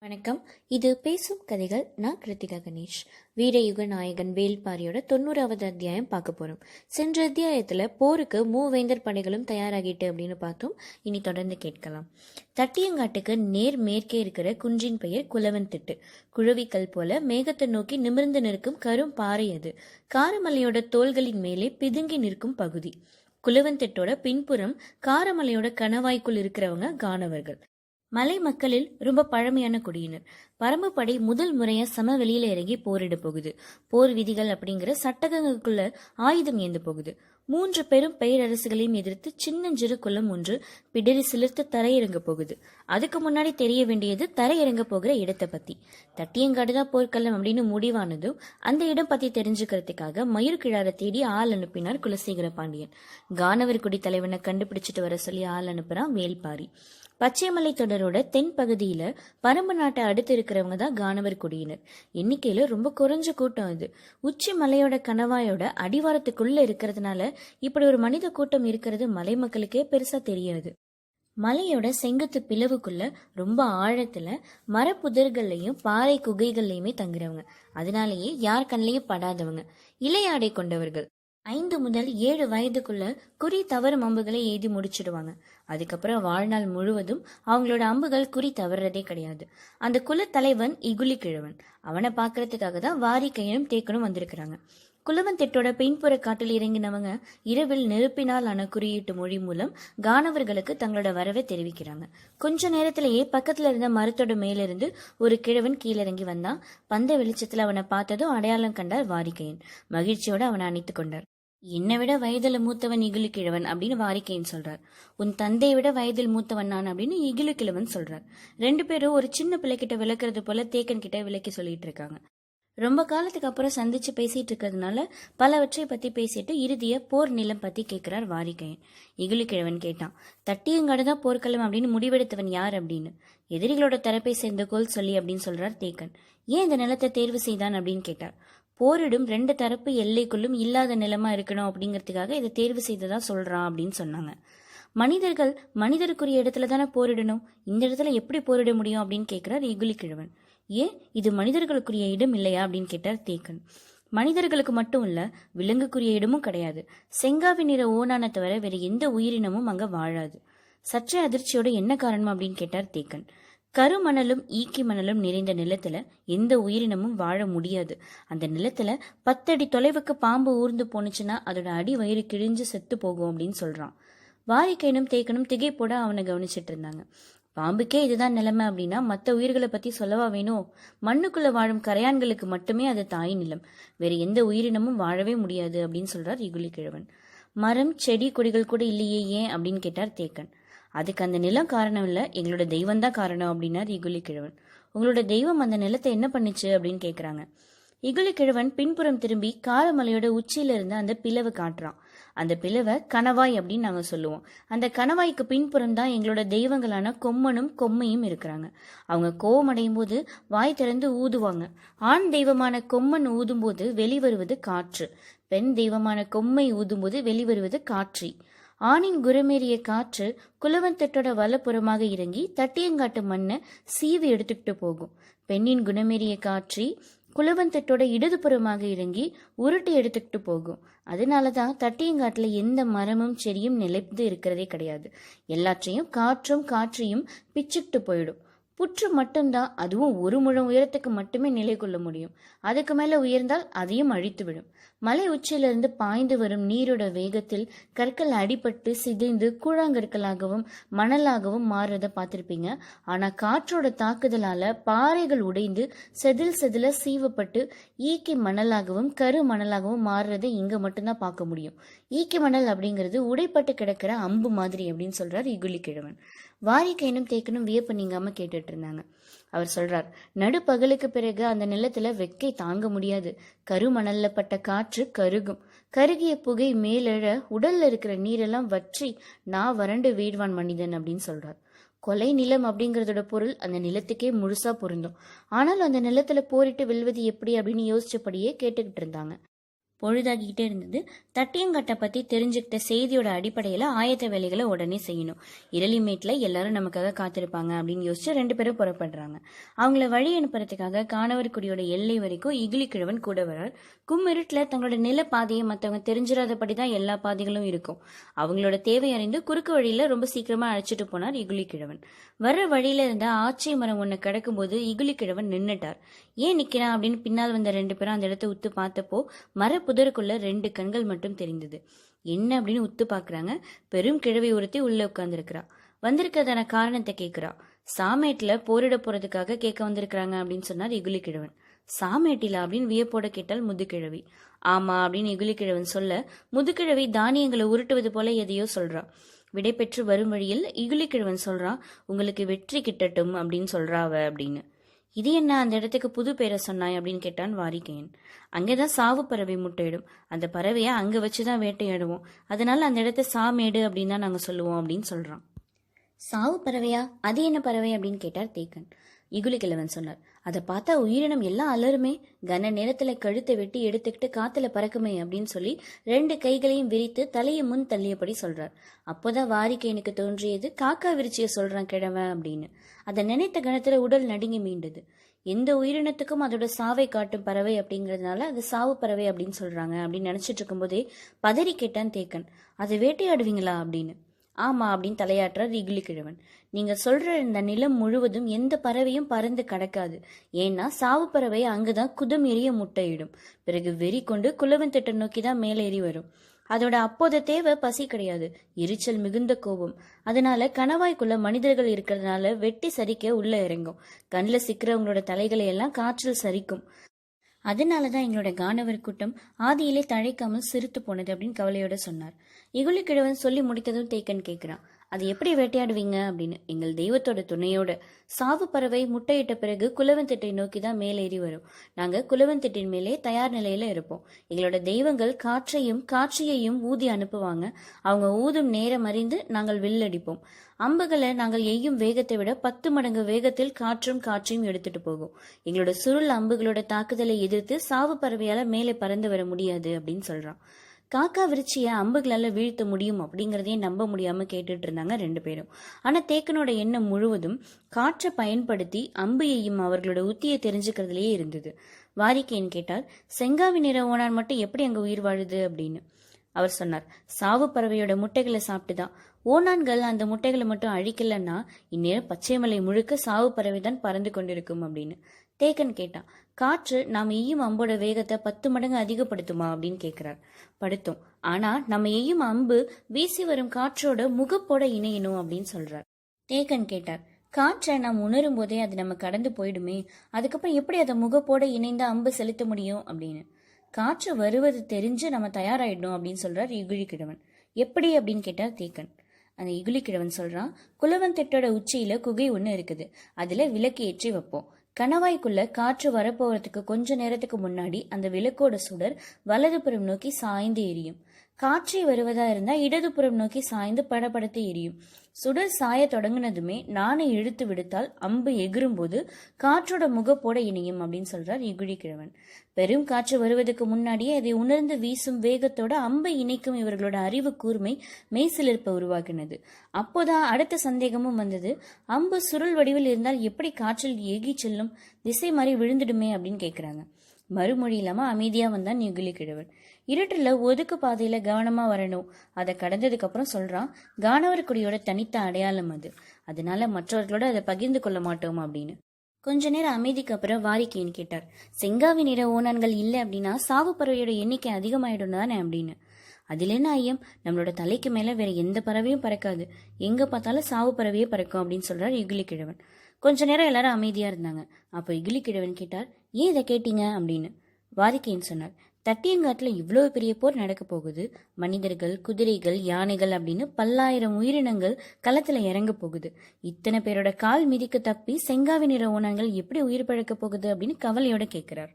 வணக்கம். இது பேசும் கதைகள். நான் கிருத்திகா கணேஷ். வீரயுக நாயகன் வேல்பாரியோட 90வது அத்தியாயம் பார்க்க போறோம். சென்ற அத்தியாயத்துல போருக்கு மூவேந்தர் படைகளும் தயாராகிட்டு அப்படின்னு பார்த்தோம். இனி தொடர்ந்து கேட்கலாம். தட்டியங்காட்டுக்கு நேர் மேற்கே இருக்கிற குன்றின் பெயர் குலவன் திட்டு. குழவிக்கல் போல மேகத்தை நோக்கி நிமிர்ந்து நிற்கும் கரும் பாறை அது. காரமலையோட தோள்களின் மேலே பிதுங்கி நிற்கும் பகுதி. குலவன் திட்டோட பின்புறம் காரமலையோட கணவாய்க்குள் இருக்கிறவங்க கானவர்கள். மலை மக்களில் ரொம்ப பழமையான குடியினர். பரம்பு படை முதல் முறையா சமவெளியில இறங்கி போரிட போகுது. போர் விதிகள் அப்படிங்கிற சட்டகங்களுக்குள்ள ஆயுதம் ஏந்து போகுது. 3 பெரும் பேரரசுகளையும் எதிர்த்து சின்னஞ்சிறு குளம் ஒன்று பிடரி சிலிர்த்து தரையிறங்க போகுது. அதுக்கு முன்னாடி தெரிய வேண்டியது தரையிறங்க போகிற இடத்தை பத்தி. தட்டியங்காடுதான் போர்க்களம் அப்படின்னு முடிவானதும் அந்த இடம் பத்தி தெரிஞ்சுக்கிறதுக்காக மயூர் கிழாரை தேடி ஆள் அனுப்பினார் குலசேகர பாண்டியன். கானவர் குடி தலைவனை கண்டுபிடிச்சிட்டு வர சொல்லி ஆள் அனுப்புறான் வேல்பாரி. பச்சைமலை தொடரோட தென் பகுதியில பரம்பு நாட்டை அடுத்து இருக்கிறவங்க தான் கானவர் குடியினர். எண்ணிக்கையில ரொம்ப குறைஞ்ச கூட்டம் இது. உச்சி மலையோட கணவாயோட அடிவாரத்துக்குள்ள இருக்கிறதுனால இப்படி ஒரு மனித கூட்டம் இருக்கிறது மலை மக்களுக்கே பெருசா தெரியாது. மலையோட செங்குத்து பிளவுக்குள்ள ரொம்ப ஆழத்துல மரப்புதர்கள்லயும் பாறை குகைகள்லயுமே தங்குறவங்க. அதனாலேயே யார் கண்ணையும் படாதவங்க. இலையாடை கொண்டவர்கள். 5 முதல் 7 வயதுக்குள்ள குறி தவறும் அம்புகளை எய்தி முடிச்சிடுவாங்க. அதுக்கப்புறம் வாழ்நாள் முழுவதும் அவங்களோட அம்புகள் குறி தவறுறதே கிடையாது. அந்த குல தலைவன் இகுலி கிழவன். அவனை பாக்குறதுக்காக தான் வாரிக்கையனும் தேக்கனும் வந்திருக்கிறாங்க. குலவன் திட்டோட பின்புற காட்டில் இறங்கினவங்க இரவில் நெருப்பினால் ஆன குறியீட்டு மொழி மூலம் கானவர்களுக்கு தங்களோட வரவை தெரிவிக்கிறாங்க. கொஞ்ச நேரத்திலேயே பக்கத்துல இருந்த மரத்தோட மேலிருந்து ஒரு கிழவன் கீழிறங்கி வந்தான். பந்த வெளிச்சத்துல அவனை பார்த்ததும் அடையாளம் கண்டார் வாரிக்கையன். மகிழ்ச்சியோட அவனை அணைத்து கொண்டார். என்னை விட வயதுல மூத்தவன் இகிலு கிழவன் அப்படின்னு வாரிக்கையன் சொல்றார். உன் தந்தையை விட வயதில் மூத்தவன் நான் அப்படின்னு இகிலு கிழவன் சொல்றார். 2 பேரும் ஒரு சின்ன பிள்ளைகிட்ட விளக்குறது போல தேக்கன் கிட்ட விளக்கி சொல்லிட்டு இருக்காங்க. ரொம்ப காலத்துக்கு அப்புறம் சந்திச்சு பேசிட்டு இருக்கிறதுனால பலவற்றை பத்தி பேசிட்டு இறுதிய போர் நிலம் பத்தி கேட்கிறார் வாரிக்கையன். இகுலு கிழவன் கேட்டான், தட்டியங்காடுதான் போர்க்களம் அப்படின்னு முடிவெடுத்தவன் யார் அப்படின்னு. எதிரிகளோட தரப்பை சேர்ந்த கோல் சொல்லி அப்படின்னு சொல்றார் தேக்கன். ஏன் இந்த நிலத்தை தேர்வு செய்தான் அப்படின்னு கேட்டார். போரிடும் 2 தரப்பு எல்லைக்குள்ளும் இல்லாத நிலமா இருக்கணும் அப்படிங்கிறதுக்காக இதை தேர்வு செய்ததா சொல்றான் அப்படின்னு சொன்னாங்க. மனிதர்கள் மனிதருக்குரிய இடத்துல தானே போரிடணும், இந்த இடத்துல எப்படி போரிட முடியும் அப்படின்னு கேட்கிறார் இகுலி கிழவன். ஏன் இது மனிதர்களுக்குரிய இடம் இல்லையா அப்படின்னு கேட்டார் தேக்கன். மனிதர்களுக்கு மட்டும் இல்ல, விலங்குக்குரிய இடமும் கிடையாது. செங்காவி நிற ஓனான தவிர வேற எந்த உயிரினமும் அங்க வாழாது. சற்றே அதிர்ச்சியோட என்ன காரணம் அப்படின்னு கேட்டார் தேக்கன். கருமணலும் ஈக்கி மணலும் நிறைந்த நிலத்துல எந்த உயிரினமும் வாழ முடியாது. அந்த நிலத்துல 10 அடி தொலைவுக்கு பாம்பு ஊர்ந்து போனுச்சுன்னா அதோட அடி வயிறு கிழிஞ்சு செத்து போகும் அப்படின்னு சொல்றான். வாரிக்கையனும் தேக்கனும் திகைப்போட அவனை கவனிச்சிட்டு இருந்தாங்க. பாம்புக்கே இதுதான் நிலைமை அப்படின்னா மற்ற உயிர்களை பத்தி சொல்லவா வேணும்? மண்ணுக்குள்ள வாழும் கரையான்களுக்கு மட்டுமே அது தாய் நிலம். வேற எந்த உயிரினமும் வாழவே முடியாது அப்படின்னு சொல்றார் இகுலி கிழவன். மரம் செடி கொடிகள் கூட இல்லையே, ஏன் அப்படின்னு கேட்டார் தேக்கன். அதுக்கு அந்த நிலம் காரணம் இல்ல, எங்களோட தெய்வம் தான் காரணம் அப்படின்னார் இகுலி கிழவன். உங்களோட தெய்வம் அந்த நிலத்தை என்ன பண்ணுச்சு அப்படின்னு கேக்குறாங்க. இகுலி கிழவன் பின்புறம் திரும்பி காரமலையோட உச்சியில இருந்து அந்த பிளவை காட்டுறான். அந்த பிளவை கணவாய் அப்படின்னு நாங்க சொல்லுவோம். அந்த கணவாய்க்கு பின்புறம் தான் எங்களோட தெய்வங்களான கொம்மனும் கொம்மையும் இருக்கிறாங்க. அவங்க கோவமடையும் போது வாய் திறந்து ஊதுவாங்க. ஆண் தெய்வமான கொம்மன் ஊதும் போது வெளிவருவது காற்று, பெண் தெய்வமான கொம்மை ஊதும் போது வெளிவருவது காற்றி. ஆணின் குரமேறிய காற்று குலவன் திட்டோட வலப்புறமாக இறங்கி தட்டியங்காட்டு மண்ணை சீவி எடுத்துக்கிட்டு போகும். பெண்ணின் குணமேறிய காற்றி குலவன் திட்டோட இடதுபுறமாக இறங்கி உருட்டி எடுத்துக்கிட்டு போகும். அதனாலதான் தட்டியங்காட்டுல எந்த மரமும் செடியும் நிலைத்து இருக்கிறதே கிடையாது. எல்லாற்றையும் காற்றும் காற்றையும் பிச்சுக்கிட்டு போயிடும். புற்று மட்டும்தான், அதுவும் 1 முழம் உயரத்துக்கு மட்டுமே நிலை கொள்ள முடியும். அதுக்கு மேல உயர்ந்தால் அதையும் அழித்து விடும். மலை உச்சியிலிருந்து பாய்ந்து வரும் நீரோட வேகத்தில் கற்கள் அடிபட்டு சிதைந்து கூழாங்கற்களாகவும் மணலாகவும் மாறுறத பார்த்திருப்பீங்க. ஆனா காற்றோட தாக்குதலால பாறைகள் உடைந்து செதில சீவப்பட்டு ஈக்கி மணலாகவும் கரு மணலாகவும் மாறுறதை இங்க மட்டும்தான் பார்க்க முடியும். ஈக்கி மணல் அப்படிங்கிறது உடைப்பட்டு கிடக்கிற அம்பு மாதிரி அப்படின்னு சொல்றார் இகுலி கிழவன். வாரிக்கையனும் தேக்கனும் வியப்பு நீங்காம கேட்டுட்டு இருந்தாங்க. அவர் சொல்றார், நடுப்பகலுக்கு பிறகு அந்த நிலத்துல வெக்கை தாங்க முடியாது. கருமணல்ல பட்ட காற்று கருகும். கருகிய புகை மேலெழ உடல்ல இருக்கிற நீரெல்லாம் வற்றி நான் வறண்டு வீழ்வான் மனிதன் அப்படின்னு சொல்றார். கொலை நிலம் அப்படிங்கறதோட பொருள் அந்த நிலத்துக்கே முழுசா பொருந்தும். ஆனால் அந்த நிலத்துல போரிட்டு வெல்வது எப்படி அப்படின்னு யோசிச்சபடியே கேட்டுக்கிட்டு இருந்தாங்க. பொழுதாகிக்கிட்டே இருந்தது. தட்டியங்கட்டை பற்றி தெரிஞ்சுக்கிட்ட செய்தியோட அடிப்படையில் ஆயத்த வேலைகளை உடனே செய்யணும். இரளிமேட்டில் எல்லாரும் நமக்காக காத்திருப்பாங்க அப்படின்னு யோசிச்சு 2 பேரும் புறப்படுறாங்க. அவங்கள வழி அனுப்புறதுக்காக காணவர்குடியோட எல்லை வரைக்கும் இகிலிக்கிழவன் கூட வரார். கும்மிருட்டில் தங்களோட நில பாதையை மற்றவங்க தெரிஞ்சிடாதபடி தான் எல்லா பாதைகளும் இருக்கும். அவங்களோட தேவை அறிந்து குறுக்கு வழியில் ரொம்ப சீக்கிரமாக அழைச்சிட்டு போனார் இகிலிக்கிழவன். வர்ற வழியில இருந்த ஆச்சை மரம் ஒன்று கிடக்கும்போது இகிலிக்கிழவன் நின்னுட்டார். ஏன் நிற்கிறான் அப்படின்னு பின்னால் வந்த 2 பேரும் அந்த இடத்த உத்து பார்த்தப்போ மர புதருக்குள்ள 2 கண்கள் மட்டும் தெரிந்தது. என்ன அப்படின்னு உத்து பாக்குறாங்க. பெரும் கிழவி ஒருத்தி உள்ள உட்கார்ந்துருக்கிறா. வந்திருக்கிறதான காரணத்தை கேட்கிறா. சாமேட்டில போரிட போறதுக்காக கேட்க வந்திருக்கிறாங்க அப்படின்னு சொன்னார் இகுலிக்கிழவன். சாமேட்டிலா அப்படின்னு வியப்போட கேட்டால் முதுகிழவி. ஆமா அப்படின்னு இகுலிக்கிழவன் சொல்ல, முதுகிழவி தானியங்களை உருட்டுவது போல எதையோ சொல்றா. விடை பெற்று வரும் வழியில் இகுலிக்கிழவன் சொல்றான், உங்களுக்கு வெற்றி கிட்டட்டும் அப்படின்னு சொல்றாவ அப்படின்னு. இது என்ன அந்த இடத்துக்கு புது பேரை சொன்னாய் அப்படின்னு கேட்டான் வாரிக்கையன். அங்கேதான் சாவு பறவை முட்டையிடும். அந்த பறவையை அங்க வச்சுதான் வேட்டையாடுவோம். அதனால அந்த இடத்த சாமேடு அப்படின்னு தான் நாங்க சொல்லுவோம் அப்படின்னு சொல்றான். சாவு பறவையா? அது என்ன பறவை அப்படின்னு கேட்டார் தேக்கன். இகுலிக்கிழவன் சொன்னார், அதை பார்த்தா உயிரினம் எல்லாம் அலருமே. கன நேரத்துல கழுத்தை வெட்டி எடுத்துக்கிட்டு காத்துல பறக்குமே அப்படின்னு சொல்லி 2 கைகளையும் விரித்து தலையை முன் தள்ளியபடி சொல்றார். அப்போதான் வாரிக்கையனுக்கு தோன்றியது, காக்கா விரிச்சிய சொல்றான் கிழவன் அப்படின்னு. அதை நினைத்த கணத்துல உடல் நடுங்கி மீண்டது. எந்த உயிரினத்துக்கும் அதோட சாவை காட்டும் பறவை அப்படிங்கிறதுனால அது சாவு பறவை அப்படின்னு சொல்றாங்க அப்படின்னு நினைச்சிட்டு இருக்கும் போதே பதறி கேட்டான் தேக்கன், அதை வேட்டையாடுவீங்களா அப்படின்னு. ஆமா அப்படின்னு தலையாற்றார் இகிலிக்கிழவன். நீங்க சொல்ற இந்த நிலம் முழுவதும் எந்த பறவையும் பறந்து கடக்காது. ஏன்னா சாவு பறவை அங்குதான் குதம் எரிய முட்டையிடும். பிறகு வெறி கொண்டு குலவன் திட்ட நோக்கி தான் மேலேறி வரும். அதோட அப்போத தேவை பசி கிடையாது, எரிச்சல் மிகுந்த கோபம். அதனால கணவாய்க்குள்ள மனிதர்கள் இருக்கிறதுனால வெட்டி சரிக்க உள்ள இறங்கும். கண்ணில் சிக்கிறவங்களோட தலைகளை எல்லாம் காற்றில் சரிக்கும். அதனாலதான் எங்களோட கானவர் கூட்டம் ஆதியிலே தழைக்காமல் சிரித்து போனது அப்படின்னு கவலையோட சொன்னார். இகுலிக்கிழவன் சொல்லி முடித்ததும் தேக்கன் கேட்கிறான், அது எப்படி வேட்டையாடுவீங்க அப்படின்னு. எங்கள் தெய்வத்தோட துணையோட. சாவு பறவை முட்டையிட்ட பிறகு குலவன் திட்டை நோக்கி தான் மேலேறி வரும். நாங்க குலவன் திட்டின் மேலே தயார் நிலையில இருப்போம். எங்களோட தெய்வங்கள் காற்றையையும் ஊதி அனுப்புவாங்க. அவங்க ஊதும் நேரம் அறிந்து நாங்கள் வில்லடிப்போம். அம்புகளை நாங்கள் எய்யும் வேகத்தை விட 10 மடங்கு வேகத்தில் காற்றையும் எடுத்துட்டு போகும். எங்களோட சுருள் அம்புகளோட தாக்குதலை எதிர்த்து சாவு பறவையால மேலே பறந்து வர முடியாது அப்படின்னு சொல்றான். காக்கா விரிச்சிய அம்புகளால வீழ்த்த முடியும் அப்படிங்கிறதையே நம்ப முடியாம கேட்டுட்டு இருந்தாங்க 2 பேரும். ஆனா தேக்கனோட எண்ணம் முழுவதும் காற்றை பயன்படுத்தி அம்பு எய்யும் அவர்களோட உத்தியை தெரிஞ்சுக்கிறதுலயே இருந்தது. வாரிக்கையன் கேட்டார், செங்காவி நிற ஓனான் மட்டும் எப்படி அங்க உயிர் வாழுது அப்படின்னு. அவர் சொன்னார், சாவு பறவையோட முட்டைகளை சாப்பிட்டுதான். ஓனான்கள் அந்த முட்டைகளை மட்டும் அழிக்கலன்னா இந்நேரம் பச்சைமலை முழுக்க சாவு பறவை தான் பறந்து கொண்டிருக்கும் அப்படின்னு. தேக்கன் கேட்டான், காற்று நாம் எய்யும் அம்போட வேகத்தை 10 மடங்கு அதிகப்படுத்துமா அப்படின்னு கேட்கிறார். படுத்தும். ஆனா நம்ம எய்யும் அம்பு வீசி வரும் காற்றோட முகப்போட இணையணும் அப்படின்னு சொல்றார். தேக்கன் கேட்டார், காற்றை நாம் உணரும் போதே அது நம்ம கடந்து போயிடுமே, அதுக்கப்புறம் எப்படி அதை முகப்போட இணைந்த அம்பு செலுத்த முடியும் அப்படின்னு. காற்று வருவது தெரிஞ்சு நம்ம தயாராயிடணும் அப்படின்னு சொல்றார் இகுலிக்கிழவன். எப்படி அப்படின்னு கேட்டார் தேக்கன். அந்த இகுலிக்கிழவன் சொல்றான், குலவன் திட்டோட உச்சியில குகை ஒன்று இருக்குது. அதுல விளக்கு ஏற்றி வைப்போம். கணவாய்க்குள்ள காற்று வரப்போறதுக்கு கொஞ்ச நேரத்துக்கு முன்னாடி அந்த விளக்கோட சுடர் வலதுபுறம் நோக்கி சாய்ந்து எரியும். காற்றை வருவதா இருந்தா இடதுபுறம் நோக்கி சாய்ந்து படபடத்து எரியும். சுடர் சாய தொடங்கினதுமே நாணை இழுத்து விடுத்தால் அம்பு எகிரும் போது காற்றோட முகப்போட இணையும் அப்படின்னு சொல்றார் இகுலிக்கிழவன். பெரும் காற்று வருவதற்கு முன்னாடியே அதை உணர்ந்து வீசும் வேகத்தோட அம்பை இணைக்கும் இவர்களோட அறிவு கூர்மை மெய்சிலிருப்ப உருவாக்கினது. அப்போதான் அடுத்த சந்தேகமும் வந்தது. அம்பு சுருள் வடிவில் இருந்தால் எப்படி காற்றில் ஏகி செல்லும்? திசை மாறி விழுந்துடுமே அப்படின்னு கேட்கிறாங்க. மறுமொழி இல்லாம அமைதியா வந்தான் இகுலிக்கிழவன். இருட்டுல ஒதுக்கு பாதையில கவனமா வரணும். அதை கடந்ததுக்கு அப்புறம் சொல்றான், கானவர்குடியோட தனித்த அடையாளம் அது. அதனால மற்றவர்களோட அதை பகிர்ந்து கொள்ள மாட்டோம் அப்படின்னு. கொஞ்ச நேரம் அமைதிக்கு அப்புறம் வாரிக்கையன் கேட்டார், செங்காவி நிற ஓனான்கள் இல்லை அப்படின்னா சாவு பறவையோட எண்ணிக்கை அதிகமாயிடும் தானே அப்படின்னு. அதுல என்ன ஐயம்? நம்மளோட தலைக்கு மேல வேற எந்த பறவையும் பறக்காது. எங்க பார்த்தாலும் சாவு பறவையே பறக்கும் அப்படின்னு சொல்றார் இகுலிக்கிழவன். கொஞ்ச நேரம் எல்லாரும் அமைதியா இருந்தாங்க. அப்போ இகுலிக்கிழவன் கேட்டார், ஏன் இதை கேட்டீங்க அப்படின்னு. வாரிக்கையன் சொன்னார், தட்டியங்காட்டுல இவ்வளவு பெரிய போர் நடக்க போகுது. மனிதர்கள், குதிரைகள், யானைகள் அப்படின்னு 10,000 உயிரினங்கள் களத்துல இறங்க போகுது. இத்தனை பேரோட கால் மிதிக்க தப்பி செங்காவி நிற ஓனான்கள் எப்படி உயிர் பழக்க போகுது அப்படின்னு கவலையோட கேட்கிறார்.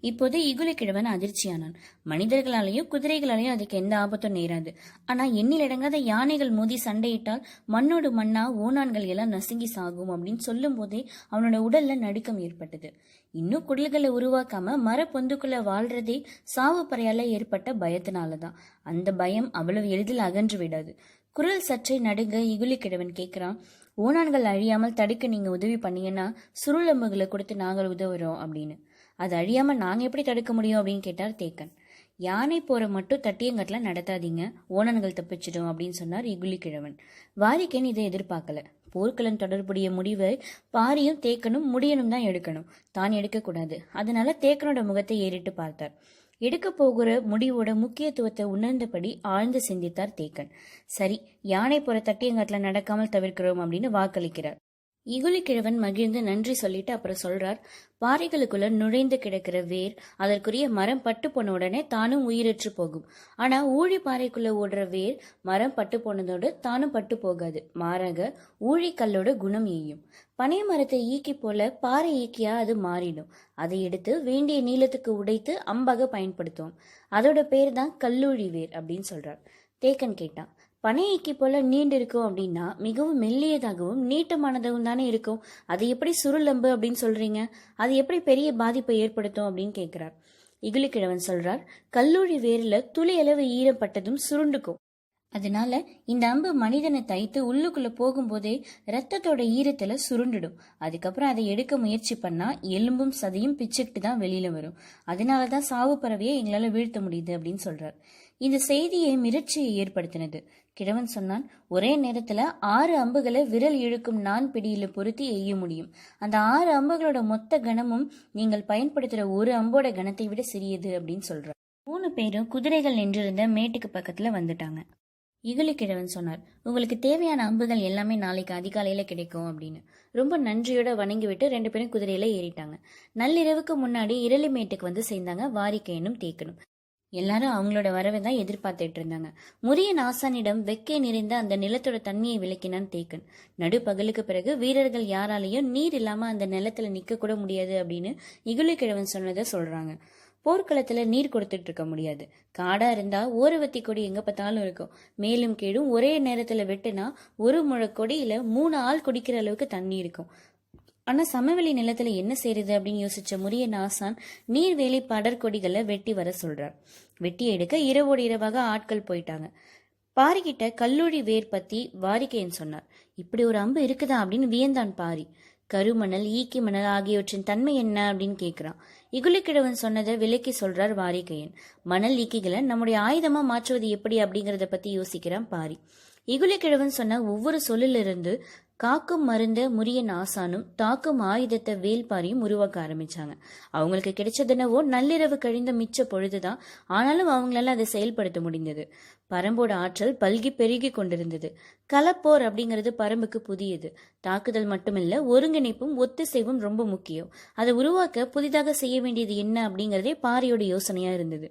இப்போது இகுலிக்கிழவன் அதிர்ச்சியானான். மனிதர்களாலேயும் குதிரைகளாலேயும் அதுக்கு எந்த ஆபத்தும் நேராது. ஆனா எண்ணிலடங்காத யானைகள் மோதி சண்டையிட்டால் மண்ணோடு மண்ணா ஓனான்கள் எல்லாம் நசுங்கி சாகும் அப்படின்னு சொல்லும் போதே அவனோட உடல்ல நடுக்கம் ஏற்பட்டது. இன்னும் குடல்களை உருவாக்காம மர பொந்துக்குள்ள வாழ்றதே சாவு பறையால ஏற்பட்ட பயத்தினாலதான். அந்த பயம் அவ்வளவு எளிதில் அகன்று விடாது. குரல் சற்றே நடுங்க இகுலிக்கிழவன் கேட்கிறான், ஓனான்கள் அழியாமல் தடுக்க நீங்க உதவி பண்ணீங்கன்னா சுருளம்புகளை கொடுத்து நாங்கள் உதவுறோம் அப்படின்னு. அது அழியாம நாங்க எப்படி தடுக்க முடியும் அப்படின்னு கேட்டார் தேக்கன். யானை போற மட்டும் தட்டியங்கட்டில நடத்தாதீங்க, ஓனான்கள் தப்பிச்சிடும் அப்படின்னு சொன்னார் இகுலிக்கிழவன். வாரிக்கேன் இதை எதிர்பார்க்கல. போர்க்களம் தொடர்புடைய முடிவை பாரியும் தேக்கனும் முடியனும் தான் எடுக்கணும், தான் எடுக்கக்கூடாது. அதனால தேக்கனோட முகத்தை ஏறிட்டு பார்த்தார். எடுக்க போகிற முடிவோட முக்கியத்துவத்தை உணர்ந்தபடி ஆழ்ந்து சிந்தித்தார் தேக்கன். சரி, யானை போற தட்டியங்காட்டுல நடக்காமல் தவிர்க்கிறோம் அப்படின்னு வாக்களிக்கிறார். இகுலிக்கிழவன் மகிழ்ந்து நன்றி சொல்லிட்டு அப்புறம் சொல்றார், பாறைகளுக்குள்ள நுழைந்து கிடக்கிற வேர் அதற்குரிய மரம் பட்டு போன உடனே தானும் உயிரற்று போகும். ஆனா ஊழி பாறைக்குள்ள ஓடுற வேர் மரம் பட்டு போனதோடு தானும் பட்டு போகாது. மாறாக ஊழி கல்லோட குணம் எய்யும். பனை மரத்தை ஈக்கி போல பாறை ஈக்கியா அது மாறிடும். அதை எடுத்து வேண்டிய நீளத்துக்கு உடைத்து அம்பாக பயன்படுத்துவோம். அதோட பேர் தான் கல்லூழி வேர் அப்படின்னு சொல்றார். தேக்கன் கேட்டான், பனை ஈக்கி போல நீண்டு இருக்கும் அப்படின்னா மிகவும் மெல்லியதாகவும் நீட்டமானதாகவும் தானே இருக்கும். அது எப்படி சுருளம்பு அப்படின்னு சொல்றீங்க? அது எப்படி பெரிய பாதிப்பை ஏற்படுத்தும் அப்படின்னு கேட்கிறார். இகுலிக்கிழவன் சொல்றார், கல்லூரி வேர்ல துளி அளவு ஈரப்பட்டதும் சுருண்டுக்கும். அதனால இந்த அம்பு மனிதனை தைத்து உள்ளுக்குள்ள போகும்போதே ரத்தத்தோட ஈரத்துல சுருண்டுடும். அதுக்கப்புறம் அதை எடுக்க முயற்சி பண்ணா எலும்பும் சதையும் பிச்சுக்கிட்டு தான் வெளியில வரும். அதனாலதான் சாவு பறவையை எங்களால வீழ்த்த முடியுது அப்படின்னு சொல்றார். இந்த செய்தியை மிரட்சியை ஏற்படுத்தினது. கிழவன் சொன்னான், ஒரே நேரத்துல 6 அம்புகளை விரல் இழுக்கும் நான் பிடியில பொருத்தி எய்ய முடியும். அந்த 6 அம்புகளோட மொத்த கனமும் நீங்கள் பயன்படுத்துற ஒரு அம்போட கனத்தை விட சிறியது அப்படின்னு சொல்றார். 3 பேரும் குதிரைகள் நின்றிருந்த மேட்டுக்கு பக்கத்துல வந்துட்டாங்க. இகுலிக்கிழவன் சொன்னார், உங்களுக்கு தேவையான அம்புகள் எல்லாமே நாளைக்கு அதிகாலையில கிடைக்கும் அப்படின்னு. ரொம்ப நன்றியோட வணங்கி விட்டு 2 பேரும் குதிரையில ஏறிட்டாங்க. நள்ளிரவுக்கு முன்னாடி இரளிமேட்டுக்கு வந்து சேர்ந்தாங்க வாரிக்கையனும் தேக்கனும். எல்லாரும் அவங்களோட வரவை தான் எதிர்பார்த்துட்டு இருந்தாங்க. முரியன் ஆசானிடம் வெக்கை நிறைந்த அந்த நிலத்தோட தண்ணியை விளக்கினான் தேக்கன். நடுப்பகலுக்கு பிறகு வீரர்கள் யாராலையும் நீர் இல்லாம அந்த நிலத்துல நிக்க கூட முடியாது அப்படின்னு இகுலிக்கிழவன் சொன்னதை சொல்றாங்க. போர்க்களத்துல நீர் கொடுத்துட்டு இருக்க முடியாது. காடா இருந்தா ஓரவத்தி கொடி எங்க பார்த்தாலும் இருக்கும். மேலும் கீழும் ஒரே நேரத்துல வெட்டுனா ஒரு முழ கொடியில 3 ஆள் குடிக்கிற அளவுக்கு தண்ணி இருக்கும். ஆனா சமவெளி நிலத்துல என்ன செய்யறது அப்படின்னு யோசிச்ச முரியன் ஆசான் நீர்வேலி படற்கொடிகளை வெட்டி வர சொல்றார். வெட்டி எடுக்க இரவோடு இரவாக ஆட்கள் போயிட்டாங்க. பாரிக்கிட்ட கல்லூரி வேர் பத்தி வாரிக்கையன் சொன்னார். இப்படி ஒரு அம்பு இருக்குதா அப்படின்னு வியந்தான் பாரி. கருமணல், ஈக்கி மணல் ஆகியவற்றின் தன்மை என்ன அப்படின்னு கேட்கிறான். இகுலிக்கிழவன் சொன்னதை விலக்கி சொல்றார் வாரிக்கையன். மணல் ஈக்கிகளை நம்முடைய ஆயுதமா மாற்றுவது எப்படி அப்படிங்கறத பத்தி யோசிக்கிறான் பாரி. இகுலிக்கிழவன் சொன்ன ஒவ்வொரு சொல்லிலிருந்து காக்கும் மருந்த முரியன் ஆசானும் தாக்கும் ஆயுதத்தை வேல்பாரியும் உருவாக்க ஆரம்பிச்சாங்க. அவங்களுக்கு கிடைச்சதுனவோ நள்ளிரவு கழிந்த மிச்ச பொழுதுதான். ஆனாலும் அவங்களால அதை செயல்படுத்த முடிந்தது. பரம்போட ஆற்றல் பல்கி பெருகி கொண்டிருந்தது. களப்போர் அப்படிங்கிறது பரம்புக்கு புதியது. தாக்குதல் மட்டுமில்ல, ஒருங்கிணைப்பும் ஒத்திசைவும் ரொம்ப முக்கியம். அதை உருவாக்க புதிதாக செய்ய வேண்டியது என்ன அப்படிங்கறதே பாரியோட யோசனையா இருந்தது.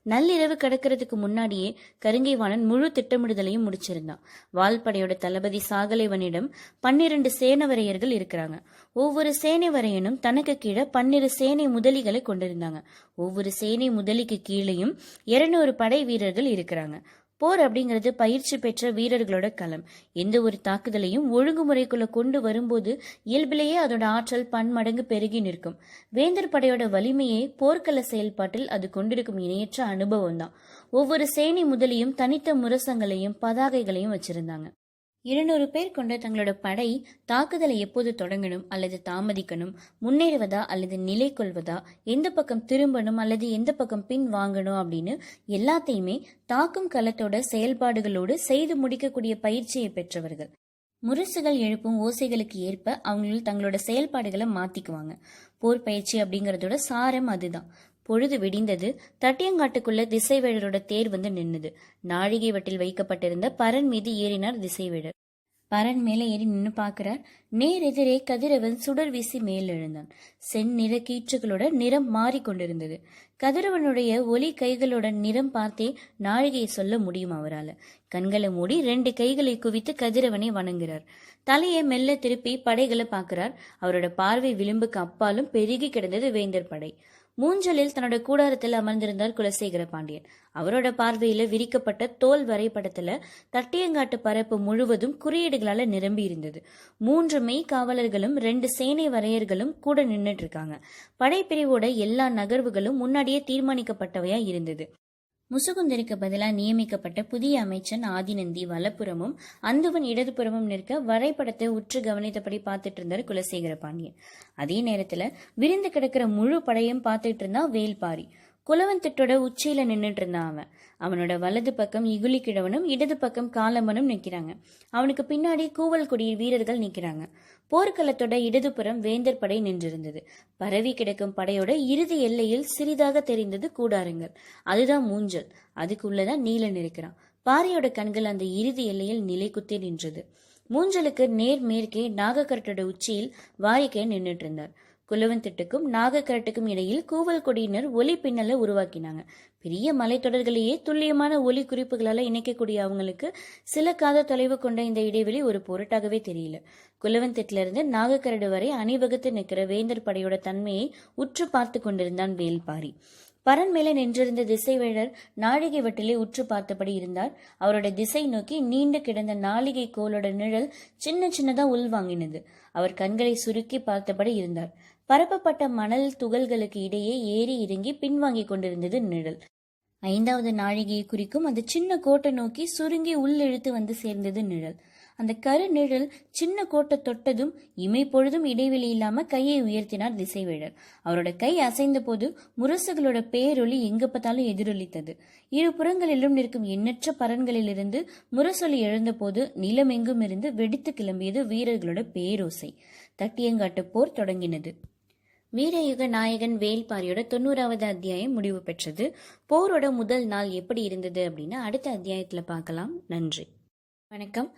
நள்ளிரவு கடக்கிறதுக்கு முன்னாடியே கருங்கைவாணன் முழு திட்டமிடுதலையும் முடிச்சிருந்தான். வால்படையோட தளபதி சாகலைவனிடம் 12 சேனவரையர்கள் இருக்கிறாங்க. ஒவ்வொரு சேனைவரையனும் தனக்கு கீழே 12 சேனை முதலிகளை கொண்டிருந்தாங்க. ஒவ்வொரு சேனை முதலிக்கு கீழேயும் 200 படை வீரர்கள் இருக்கிறாங்க. போர் அப்படிங்கிறது பயிற்சி பெற்ற வீரர்களோட களம். எந்த ஒரு தாக்குதலையும் ஒழுங்குமுறைக்குள்ள கொண்டு வரும்போது இயல்பிலேயே அதோட ஆற்றல் பன்மடங்கு பெருகி நிற்கும். வேந்தர் படையோட வலிமையை போர்க்கள செயல்பாட்டில் அது கொண்டிருக்கும் இணையற்ற அனுபவம் தான். ஒவ்வொரு சேனை முதலியும் தனித்த முரசங்களையும் பதாகைகளையும் வச்சிருந்தாங்க. 200 பேர் கொண்ட தங்களோட படை தாக்குதலை எப்போது தொடங்கணும் அல்லது தாமதிக்கணும், முன்னேறுவதா அல்லது நிலை கொள்வதா, எந்த பக்கம் திரும்பணும் அல்லது எந்த பக்கம் பின் வாங்கணும் அப்படின்னு எல்லாத்தையுமே தாக்கும் களத்தோட செயல்பாடுகளோடு செய்து முடிக்கக்கூடிய பயிற்சியை பெற்றவர்கள். முரசுகள் எழுப்பும் ஓசைகளுக்கு ஏற்ப அவங்களும் தங்களோட செயல்பாடுகளை மாத்திக்குவாங்க. போர் பயிற்சி அப்படிங்கறதோட சாரம் அதுதான். பொழுது விடிந்தது. தட்டியங்காட்டுக்குள்ள திசைவேழரோட தேர் வந்து நின்னுது. நாழிகை வட்டில் வைக்கப்பட்டிருந்த பரன் மீது ஏறினார் திசைவேழர். பரன் மேல ஏறி நின்னு பாக்குறார். நேர் எதிரே கதிரவன் சுடர் வீசி மேல் எழுந்தான். செந்நிற கீற்றுகளோட நிறம் மாறிக்கொண்டிருந்தது. கதிரவனுடைய ஒலி கைகளோட நிறம் பார்த்தே நாழிகையை சொல்ல முடியும் அவரால. கண்களை மூடி 2 கைகளை குவித்து கதிரவனை வணங்குறார். தலையை மெல்ல திருப்பி படைகளை பாக்குறார். அவரோட பார்வை விளிம்புக்கு அப்பாலும் பெருகி கிடந்தது வேந்தர் படை. மூஞ்சலில் தன்னோட கூடாரத்தில் அமர்ந்திருந்தார் குலசேகர பாண்டியன். அவரோட பார்வையில விரிக்கப்பட்ட தோல் வரைபடத்துல தட்டியங்காட்டு பரப்பு முழுவதும் குறியீடுகளால நிரம்பி இருந்தது. 3 மெய் காவலர்களும் 2 சேனை வரையர்களும் கூட நின்னுட்டு இருக்காங்க. படைப்பிரிவோட எல்லா நகர்வுகளும் முன்னாடியே தீர்மானிக்கப்பட்டவையா இருந்தது. முசுகுந்தருக்கு பதிலாக நியமிக்கப்பட்ட புதிய அமைச்சன் ஆதிநந்தி வலப்புறமும் அந்துவன் இடதுபுறமும் நிற்க வரைபடத்தை உற்று கவனித்தபடி பார்த்துட்டு இருந்தார் குலசேகர பாண்டியன். அதே நேரத்துல விரிந்து கிடக்கிற முழு படையும் பார்த்துட்டு இருந்தா வேல்பாரி. குலவன் திட்டோட உச்சியில நின்றுட்டு இருந்தான். அவனோட வலது பக்கம் இகுலி கிழவனும் இடது பக்கம் காலம்பனும் நிற்கிறாங்க. அவனுக்கு பின்னாடி கூவல் கொடியில் வீரர்கள் நிற்கிறாங்க. போர்க்களத்தோட இடதுபுறம் வேந்தர் படை நின்றிருந்தது. பரவி கிடக்கும் படையோட இறுதி எல்லையில் சிறிதாக தெரிந்தது கூடாரங்கள். அதுதான் மூஞ்சல். அதுக்குள்ளதான் நீலன் இருக்கிறான். பாரியோட கண்கள் அந்த இறுதி எல்லையில் நிலை குத்தி நின்றது. மூஞ்சலுக்கு நேர் மேற்கே நாகக்கரட்டோட உச்சியில் வாரிக்கை நின்றுட்டு இருந்தார். குலவன் திட்டுக்கும் நாகக்கரட்டுக்கும் இடையில் கூவல் கொடியினர் ஒலி பின்னலை உருவாக்கினாங்க. பெரிய மலைத்தொடர்களையே துல்லியமான ஒலி குறிப்புகளால இணைக்கக்கூடிய அவங்களுக்கு சில காத தொலைவு கொண்ட இந்த இடைவெளி ஒரு பொருட்டாகவே தெரியல. குலவன் திட்டில இருந்து நாகக்கரடு வரை அணிவகுத்து நிற்கிற வேந்தர் படையோட தன்மையை உற்று பார்த்து கொண்டிருந்தான் வேல்பாரி. பரன் மேல நின்றிருந்த திசைவேழர் நாழிகை வட்டிலே உற்று பார்த்தபடி இருந்தார். அவரோட திசை நோக்கி நீண்டு கிடந்த நாளிகை கோலோட நிழல் சின்ன சின்னதா உள்வாங்கினது. அவர் கண்களை சுருக்கி பார்த்தபடி இருந்தார். பரப்பப்பட்ட மணல் துகள்களுக்கு இடையே ஏறி இறங்கி பின்வாங்கி கொண்டிருந்தது நிழல். 5வது நாழிகையை குறிக்கும் அந்த சின்ன கோட்டை நோக்கி சுருங்கி உள்ளிழுத்து வந்து சேர்ந்தது நிழல். அந்த கரு நிழல் சின்ன கோட்டை தொட்டதும் இமை பொழுதும் இடைவெளி இல்லாம கையை உயர்த்தினார் திசைவேழர். அவரோட கை அசைந்த போது முரசுகளோட பேரொலி எங்க பார்த்தாலும் எதிரொலித்தது. இரு புறங்களிலும் நிற்கும் எண்ணற்ற பரன்களிலிருந்து முரசொலி எழுந்த போது நிலமெங்கும் இருந்து வெடித்து கிளம்பியது வீரர்களோட பேரோசை. தட்டியங்காட்டு போர் தொடங்கினது. வீரயுக நாயகன் வேல்பாரியோட 90வது அத்தியாயம் முடிவு பெற்றது. போரோட முதல் நாள் எப்படி இருந்தது அப்படின்னு அடுத்த அத்தியாயத்துல பார்க்கலாம். நன்றி, வணக்கம்.